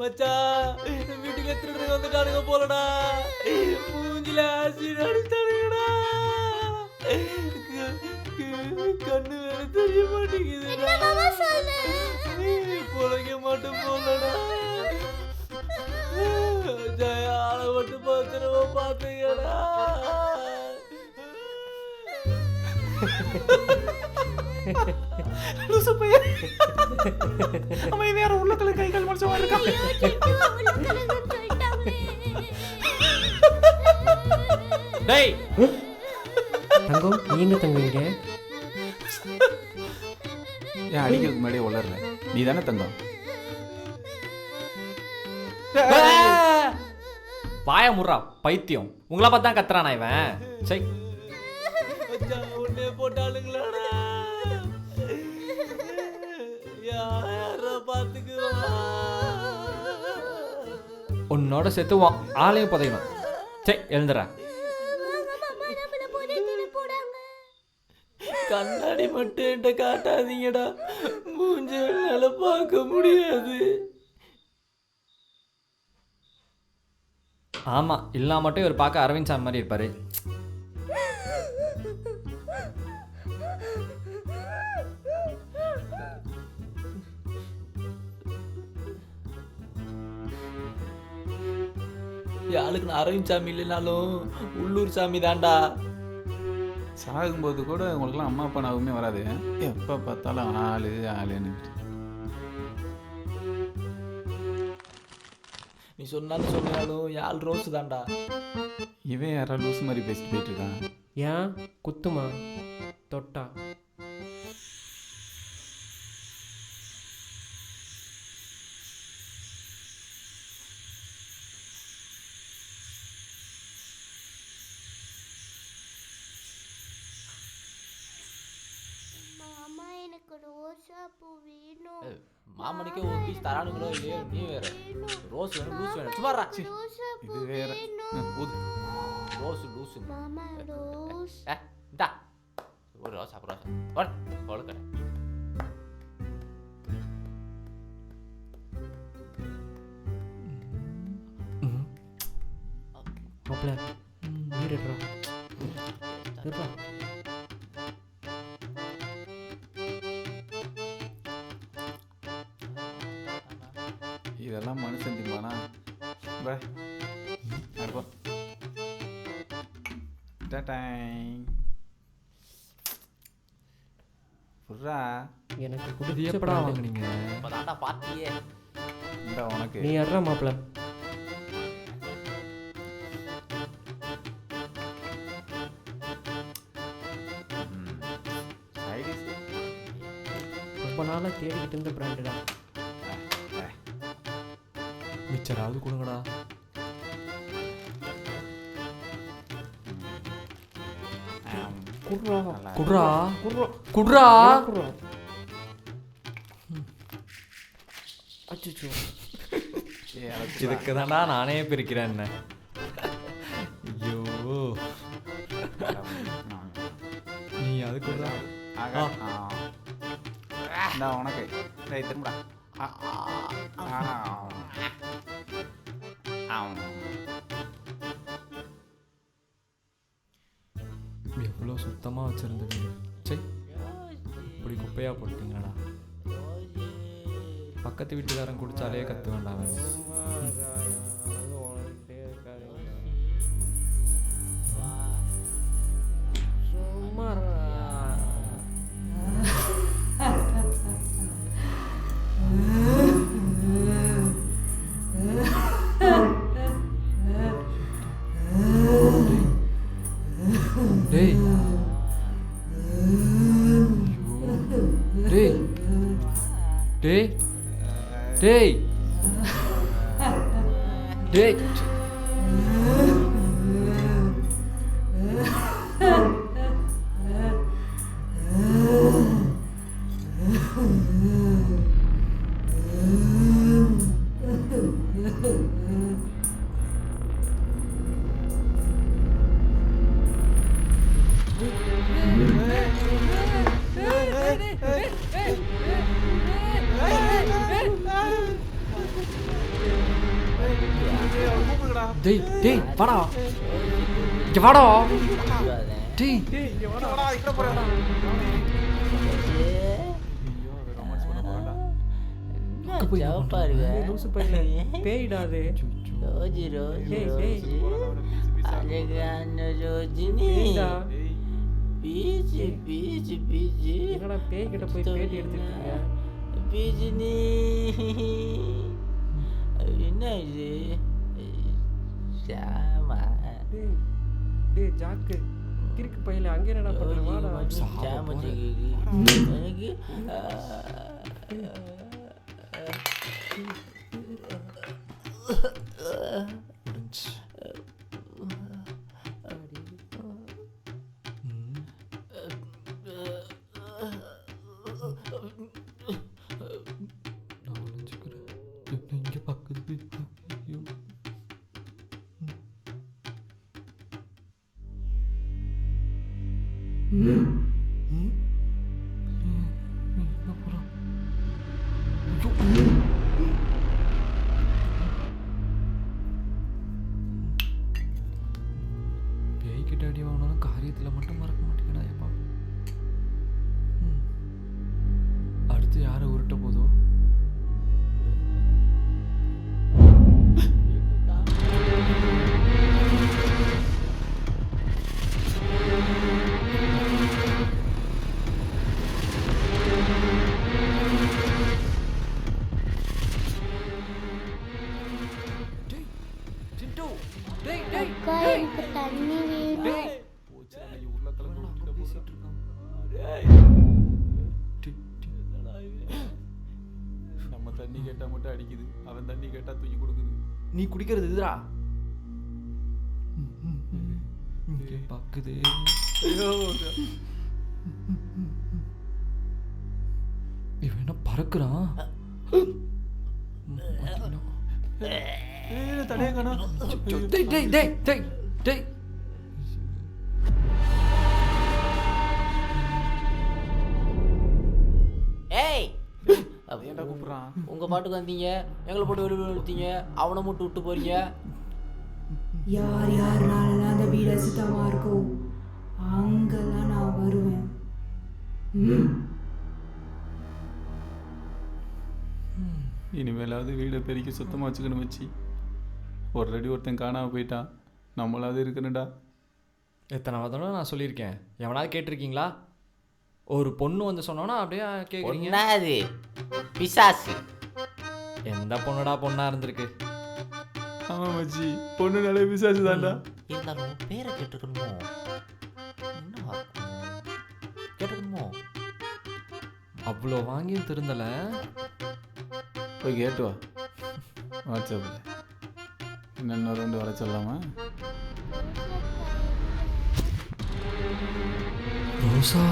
மச்சான் வீட்டுக்கு திருடுறது வந்துட்டானுங்க போலடா. மூஞ்சில ஆசிட் அடிச்சானுங்கடா. கண்ணு வேற தெரிய மாட்டேங்குதுடா. பொழைக்க மாட்டோம் போலடா. ஜெயால மட்டும் பத்திரமா பாத்துக்கடா. அவன் வேற உள்ளத்துல கை கால் மனுஷன் இருக்கான். டேய் தங்கம் நீ எங்க தங்கம் இங்க? ஏன் அடிக்கிறதுக்கு முன்னாடியே உளறல? நீ தானே தங்கம்? பாய முறா பைத்தியம். உங்களை பார்த்தா கத்துறானா இவன்? சை உன்னே போட்டாளுங்களாடா. யாரா பாத்துக்குவா? உன்னோட செத்துவான். ஆளையும் புதையணும். சை எழுந்துறா. கண்ணாடி மட்டும் என்கிட்ட காட்டாதீங்கடா. மூஞ்சி என்னால பார்க்க முடியாது. ஆமா இல்லா மட்டும் இவர் பார்க்க அரவிந்த் சாமி மாதிரி இருப்பாரு. யாளுக்கு நான் அரவிந்த் சாமி இல்லைனாலும் உள்ளூர் சாமி தான்டா. சாகும்போது கூட உங்களுக்குலாம் அம்மா அப்பா நாவுமே வராது. எப்போ பார்த்தாலும் ஆளுன்னு. நீ சொன்னாலும் சொன்னாலும் யாழ் ரோஸ் தான்டா. இவன் யாரா லூஸ் மாதிரி பேசிட்டு போயிட்டு இருக்கான். ஏன் குத்துமா தொட்டா? மாமனுக்கே ஒரு பீஸ் தரானுங்களோ இல்லையோ நீ வேற ரோஸ் வேணும் லூஸ் வேணும். சும்மா இது வேற ரோஸ் லூஸ் இந்தா ஒரு ரோசா ரோசா ஒழுக்கடை. மாப்பிள்ள நீருடுறா. இதெல்லாம் மனுஷன் திம்பானா? எனக்கு எப்படா வாங்குனீங்க? பாத்தியே இந்த உனக்கு நீ யாரா மாப்பிள்ள? ரொம்ப நாளாக தேடிக்கிட்டு இருந்த பிராண்டுடா. மிச்சராவது கொடுங்கடா. குட்ரா குட்ரா குட்ரா குட்ரா. குட்ரா. அச்சோ இதுக்கு தான்டா நானே பிரிக்கிறேன். என்ன ஐயோ நீ அதுக்கு உனக்கு திரும்பா. எவ்வளோ சுத்தமாக வச்சுருந்தது. சரி இப்படி குப்பையாக போட்டீங்கடா. பக்கத்து வீட்டுக்காரன் குடித்தாலே கற்று வேண்டாம். டேய் டேய் டேய் டேய் டேய் டேய் டேய் வாடா இங்க வாடா டேய் ஜவப்பா இருக்கு லூசு பையல பேய்டா அது ரோஜி ரோஜி டேய், டேய். ரோஜி அழகான ரோஜினி பேய்டா பீச்சு பீச்சு பீச்சு என்னடா பேய் கிட்ட போய் பேட்டி எடுத்துட்டு இருக்க பீச்சினி என்ன இது சாமா டேய் டேய் ஜாக்கு கிறுக்கு பையல அங்க என்னடா பண்ற வாடா சாம எனக்கு இங்கே பக்கத்து ஐயோ எங்கே போகிறான் பேய்கிட்ட அடி வாங்கினாலும் காரியத்தில் மட்டும் மறக்க மாட்டேங்கடா எப்பா அடுத்து யாரை உருட்ட போதோ அக்கா எனக்கு தண்ணி வேணும் நம்ம தண்ணி கேட்டால் மட்டும் அடிக்குது, அவன் தண்ணி கேட்டால் தூக்கி கொடுக்குது. நீ குடிக்கிறது இதுடா இங்கே பக்குது ஐயோ இவன் என்ன பறக்குறான் தடையே காணோம். டேய் டேய் டேய் டேய் டேய் ஏய் ஏன்டா கூப்பிடுறான்? உங்க பாட்டுக்கு வந்தீங்க எங்களை போட்டு வெளியே எடுத்தீங்க அவனை மட்டும் விட்டு போறீங்க யார் யாருனாலலாம் அந்த வீடு அசுத்தமாக இருக்கும் அங்கெல்லாம் நான் வருவேன். இனிமேலாவது வீடை பெருக்கி சுத்தமாக வச்சுக்கணும் வச்சு. ஒரு ஒருத்தன் காணாமல் போயிட்டான், நம்மளாவது இருக்கணும்டா. எத்தனை தடவை நான் சொல்லியிருக்கேன், எவனாவது கேட்டிருக்கீங்களா? ஒரு பொண்ணு வந்து சொன்னோன்னா அப்படியே கேட்குறீங்க. ஒன்னாது பிசாசு எந்த பொண்ணுடா பொண்ணா இருந்திருக்கு? ஆமாம் மச்சி, பொண்ணு நல்ல பிசாசு தான்டா. இருந்தாலும் பேரை கேட்டுக்கணுமோ என்ன கேட்டுக்கணுமோ அவ்வளோ வாங்கியும் திருந்தலை. போய் கேட்டு வா வாட்ஸ்அப்பில். இன்னும் 2 வர சொல்லாமா? ரோசா